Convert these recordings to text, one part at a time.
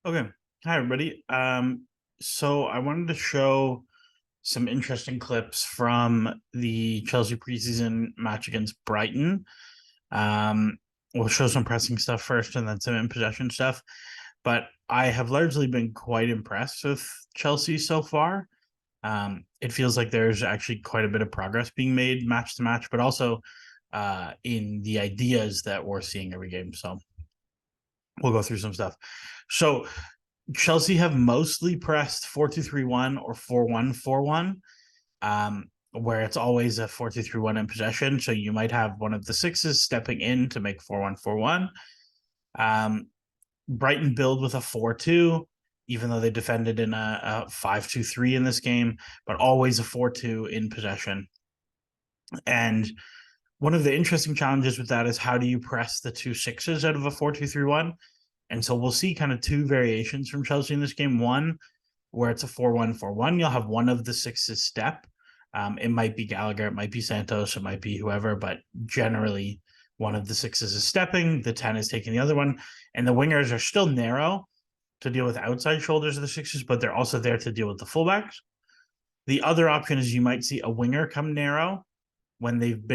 Okay. Hi, everybody. So I wanted to show some interesting clips from the Chelsea preseason match against Brighton. Um, we'll show some pressing stuff first and then some in possession stuff. But I have largely been quite impressed with Chelsea so far. It feels like there's actually quite a bit of progress being made match to match, but also in the ideas that we're seeing every game. So we'll go through some stuff. So Chelsea have mostly pressed 4-2-3-1 or 4-1-4-1, where it's always a 4-2-3-1 in possession. So you might have one of the sixes stepping in to make 4-1-4-1. Brighton build with a 4-2, even though they defended in a 5-2-3 in this game, but always a 4-2 in possession. And one of the interesting challenges with that is how do you press the two sixes out of a 4-2-3-1? And so we'll see kind of two variations from Chelsea in this game. One, where it's a 4-1-4-1, you'll have one of the sixes step. It might be Gallagher, it might be Santos, it might be whoever, but generally one of the sixes is stepping, the 10 is taking the other one, and the wingers are still narrow to deal with outside shoulders of the sixes, but they're also there to deal with the fullbacks. The other option is you might see a winger come narrow when they've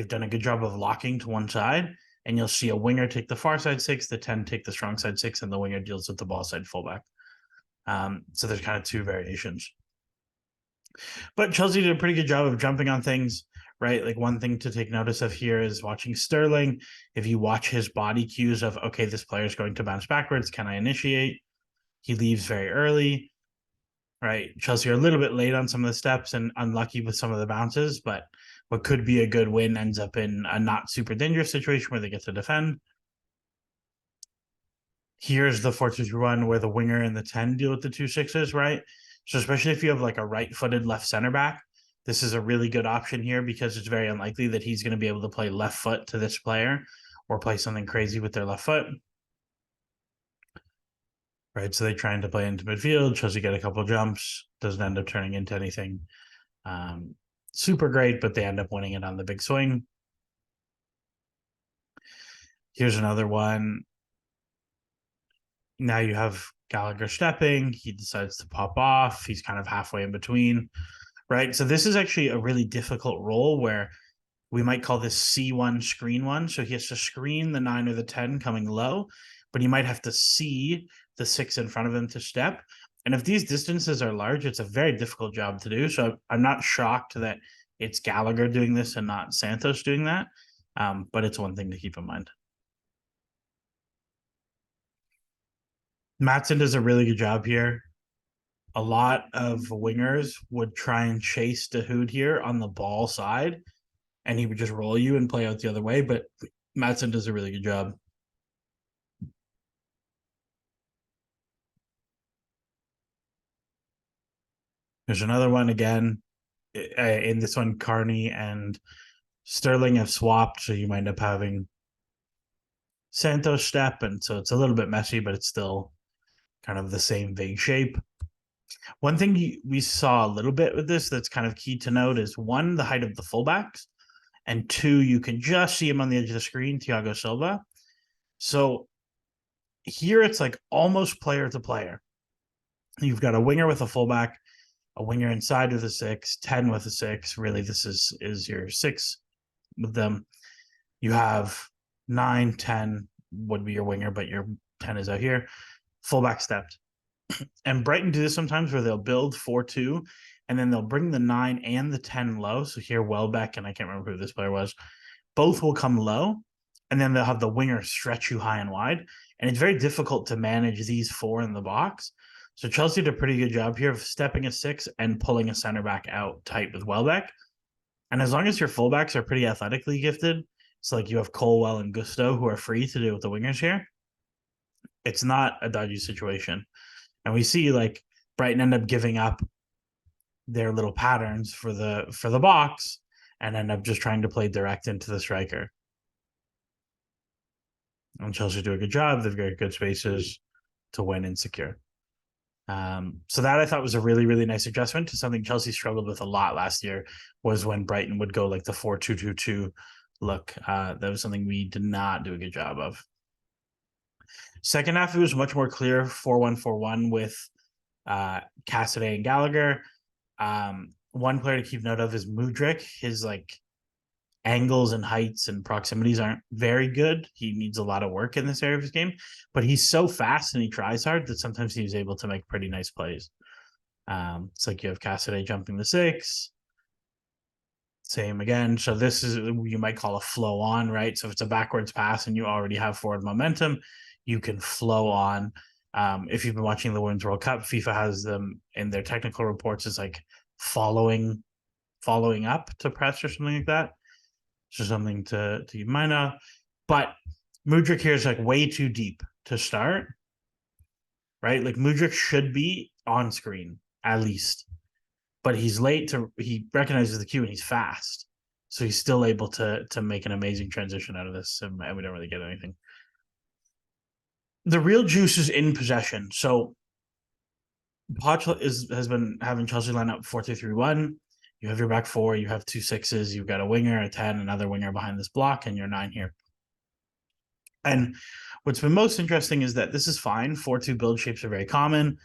done a good job of locking to one side, and you'll see a winger take the far side six, the 10 take the strong side six, and the winger deals with the ball side fullback. So there's kind of two variations. But Chelsea did a pretty good job of jumping on things, right? Like one thing to take notice of here is watching Sterling. If you watch his body cues of, okay, this player is going to bounce backwards, can I initiate? He leaves very early, right? Chelsea are a little bit late on some of the steps and unlucky with some of the bounces, but what could be a good win ends up in a not super dangerous situation where they get to defend. Here's the 4-2-3-1 where the winger and the 10 deal with the two sixes, right? So especially if you have like a right-footed left center back, this is a really good option here because it's very unlikely that he's going to be able to play left foot to this player or play something crazy with their left foot. Right, so they trying to play into midfield. Chelsea get a couple jumps, doesn't end up turning into anything super great, but they end up winning it on the big swing. Here's another one. Now you have Gallagher stepping. He decides to pop off. He's kind of halfway in between, right? So this is actually a really difficult role where we might call this C1 screen one. So he has to screen the 9 or the 10 coming low, but he might have to see the 6 in front of him to step. And if these distances are large, it's a very difficult job to do. So I'm not shocked that it's Gallagher doing this and not Santos doing that. But it's one thing to keep in mind. Matson does a really good job here. A lot of wingers would try and chase Dahoud here on the ball side, and he would just roll you and play out the other way. But Matson does a really good job. There's another one again. In this one, Carney and Sterling have swapped, so you might end up having Santos step, and so it's a little bit messy, but it's still kind of the same vague shape. One thing we saw a little bit with this that's kind of key to note is one, the height of the fullbacks, and two, you can just see him on the edge of the screen, Thiago Silva. So here it's like almost player to player. You've got a winger with a fullback, a winger inside with a 6, 10 with a 6. Really, this is your 6 with them. You have 9, 10 would be your winger, but your 10 is out here. Fullback stepped. And Brighton do this sometimes where they'll build 4-2 and then they'll bring the 9 and the 10 low. So here, Welbeck, and I can't remember who this player was, both will come low, and then they'll have the winger stretch you high and wide. And it's very difficult to manage these 4 in the box. So Chelsea did a pretty good job here of stepping a 6 and pulling a center back out tight with Welbeck. And as long as your fullbacks are pretty athletically gifted, so like you have Colwell and Gusto who are free to do with the wingers here, it's not a dodgy situation. And we see like Brighton end up giving up their little patterns for the box and end up just trying to play direct into the striker. And Chelsea do a good job. They've got good spaces to win and secure. So that I thought was a really, really nice adjustment to something Chelsea struggled with a lot last year, was when Brighton would go like the 4-2-2-2 look. That was something we did not do a good job of. Second half, it was much more clear 4-1-4-1 with Cassidy and Gallagher. One player to keep note of is Mudryk. His angles and heights and proximities aren't very good. He needs a lot of work in this area of his game, but he's so fast and he tries hard that sometimes he's able to make pretty nice plays. It's like you have Cassidy jumping the 6. Same again. So this is, you might call a flow on, right? So if it's a backwards pass and you already have forward momentum, you can flow on. If you've been watching the Women's World Cup, FIFA has them in their technical reports as following up to press or something like that. So something to keep in mind of. But Mudryk here is way too deep to start, right? Mudryk should be on screen at least, but he's late he recognizes the cue and he's fast. So he's still able to make an amazing transition out of this, and we don't really get anything. The real juice is in possession. So Poch has been having Chelsea line up 4-2-3-1. You have your back 4, you have 2 6s, you've got a winger, a 10, another winger behind this block, and your 9 here. And what's been most interesting is that this is fine. 4-2 build shapes are very common.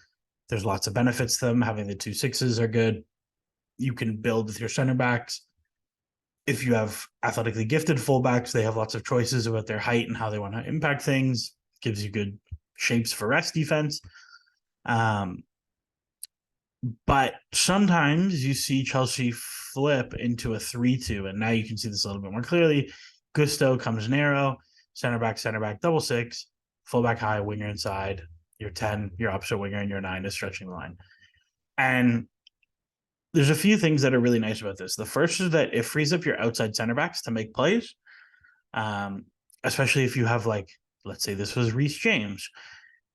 There's lots of benefits to them. Having the 2 6s are good. You can build with your center backs. If you have athletically gifted fullbacks, they have lots of choices about their height and how they want to impact things. Gives you good shapes for rest defense. But sometimes you see Chelsea flip into a 3-2, and now you can see this a little bit more clearly. Gusto comes narrow, center back, double 6, fullback high, winger inside, your 10, your opposite winger, and your 9 is stretching the line. And there's a few things that are really nice about this. The first is that it frees up your outside center backs to make plays, especially if you have, let's say this was Reece James.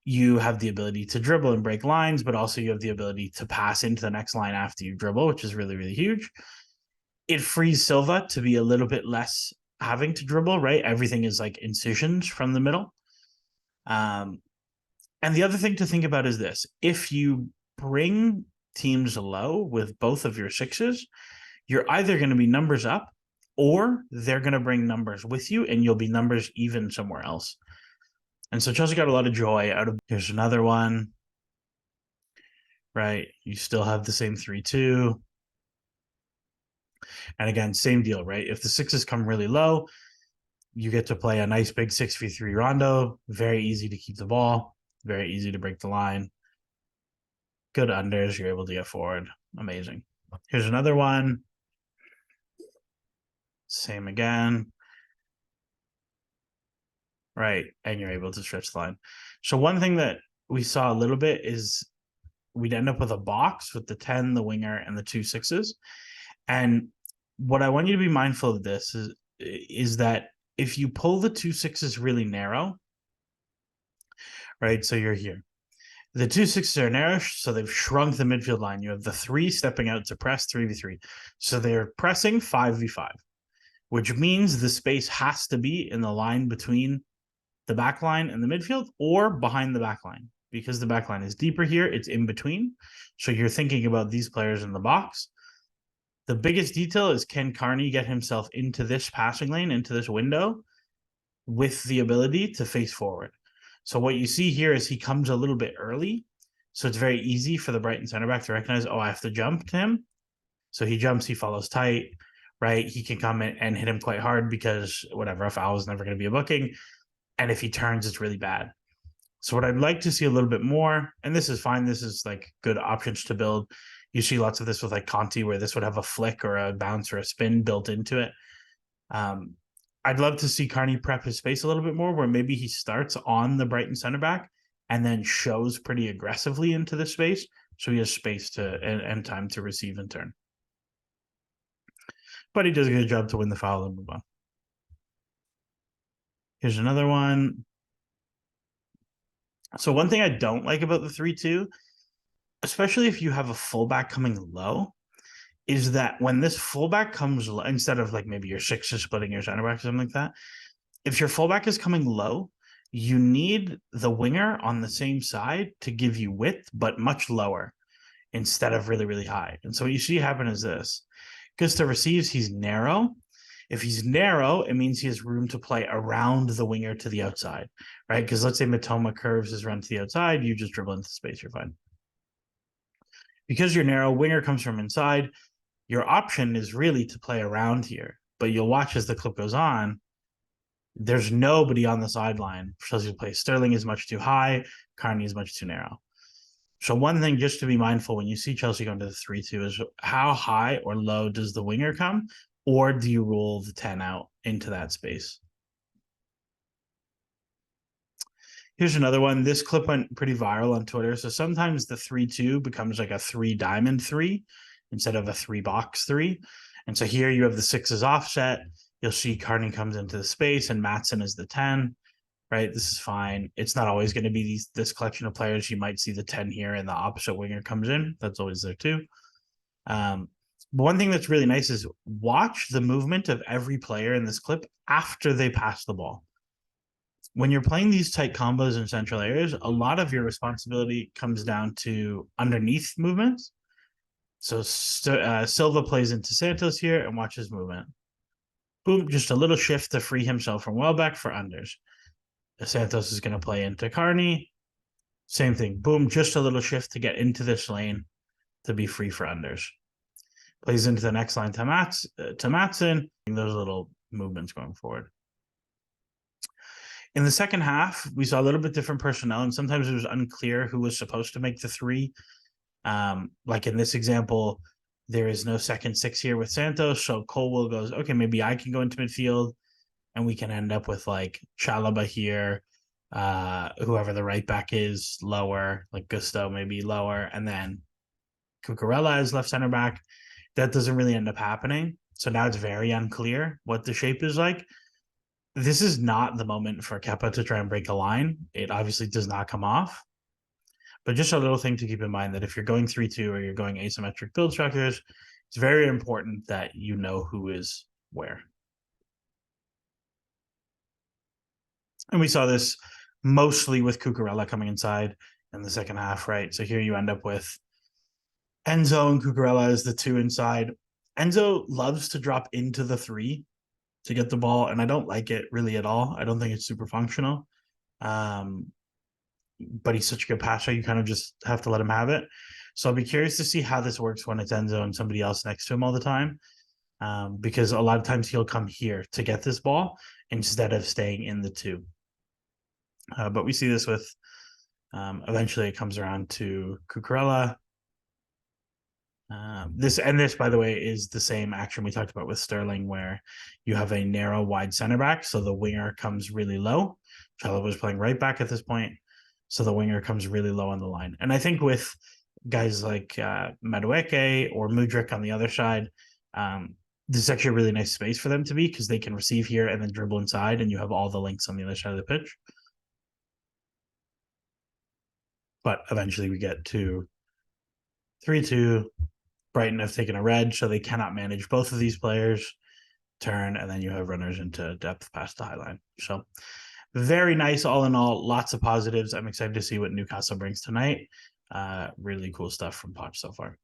You have the ability to dribble and break lines, but also you have the ability to pass into the next line after you dribble, which is really, really huge. It frees Silva to be a little bit less having to dribble, right? Everything is incisions from the middle. And the other thing to think about is this. If you bring teams low with both of your 6s, you're either going to be numbers up or they're going to bring numbers with you and you'll be numbers even somewhere else. And so Chelsea got a lot of joy out of. Here's another one, right? You still have the same 3-2. And again, same deal, right? If the 6s come really low, you get to play a nice big 6v3 rondo. Very easy to keep the ball. Very easy to break the line. Good unders. You're able to get forward. Amazing. Here's another one. Same again. Right. And you're able to stretch the line. So one thing that we saw a little bit is we'd end up with a box with the 10, the winger, and the 2 6s. And what I want you to be mindful of this is that if you pull the 2 6s really narrow, right? So you're here. The 2 6s are narrow, so they've shrunk the midfield line. You have the 3 stepping out to press 3v3. So they're pressing 5v5, which means the space has to be in the line between the back line and the midfield or behind the back line. Because the back line is deeper here, it's in between. So you're thinking about these players in the box. The biggest detail is, can Carney get himself into this passing lane, into this window, with the ability to face forward? So what you see here is he comes a little bit early. So it's very easy for the Brighton center back to recognize, I have to jump to him. So he jumps, he follows tight, right? He can come in and hit him quite hard because a foul is never going to be a booking. And if he turns, it's really bad. So what I'd like to see a little bit more, and this is fine, this is good options to build. You see lots of this with Conti, where this would have a flick or a bounce or a spin built into it. I'd love to see Carney prep his space a little bit more, where maybe he starts on the Brighton center back and then shows pretty aggressively into the space, so he has space to and time to receive and turn. But he does a good job to win the foul and move on. Here's another one. So one thing I don't like about the 3-2, especially if you have a fullback coming low, is that when this fullback comes low, instead of maybe your 6 is splitting your center back or something like that, if your fullback is coming low, you need the winger on the same side to give you width, but much lower instead of really, really high. And so what you see happen is this. Gusto receives, he's narrow. If he's narrow, it means he has room to play around the winger to the outside, right? Because let's say Matoma curves his run to the outside, you just dribble into space, you're fine. Because you're narrow, winger comes from inside. Your option is really to play around here, but you'll watch as the clip goes on. There's nobody on the sideline for Chelsea to play. Sterling is much too high. Carney is much too narrow. So one thing just to be mindful when you see Chelsea going to the 3-2 is how high or low does the winger come, or do you roll the 10 out into that space? Here's another one. This clip went pretty viral on Twitter. So sometimes the 3-2 becomes like a 3-diamond 3 instead of a 3-box 3. And so here you have the 6s offset. You'll see Carney comes into the space and Maatsen is the 10. Right, this is fine. It's not always going to be this collection of players. You might see the 10 here and the opposite winger comes in. That's always there too. But one thing that's really nice is watch the movement of every player in this clip after they pass the ball. When you're playing these tight combos in central areas, a lot of your responsibility comes down to underneath movements. So Silva plays into Santos here and watch his movement. Boom, just a little shift to free himself from Welbeck for unders. Santos is going to play into Carney. Same thing. Boom, just a little shift to get into this lane to be free for unders. Plays into the next line to Maatsen. Those little movements going forward. In the second half, we saw a little bit different personnel, and sometimes it was unclear who was supposed to make the 3. Like in this example, there is no second 6 here with Santos, so Colwell goes, okay, maybe I can go into midfield. And we can end up with like Chalobah here, whoever the right back is, lower, like Gusto maybe lower, and then Cucurella is left center back. That doesn't really end up happening. So now it's very unclear what the shape is like. This is not the moment for Kepa to try and break a line. It obviously does not come off. But just a little thing to keep in mind that if you're going 3-2 or you're going asymmetric build structures, it's very important that you know who is where. And we saw this mostly with Cucurella coming inside in the second half, right? So here you end up with Enzo and Cucurella as the 2 inside. Enzo loves to drop into the 3 to get the ball, and I don't like it really at all. I don't think it's super functional. But he's such a good passer, you kind of just have to let him have it. So I'll be curious to see how this works when it's Enzo and somebody else next to him all the time. Because a lot of times he'll come here to get this ball instead of staying in the 2. But we see this with, eventually it comes around to Cucurella. This, by the way, is the same action we talked about with Sterling, where you have a narrow, wide center back, so the winger comes really low. Chalobah was playing right back at this point, so the winger comes really low on the line. And I think with guys like Madueke or Mudryk on the other side, this is actually a really nice space for them to be because they can receive here and then dribble inside, and you have all the links on the other side of the pitch. But eventually we get to 3-2. Brighton have taken a red, so they cannot manage both of these players. Turn, and then you have runners into depth past the high line. So very nice all in all. Lots of positives. I'm excited to see what Newcastle brings tonight. Really cool stuff from Poch so far.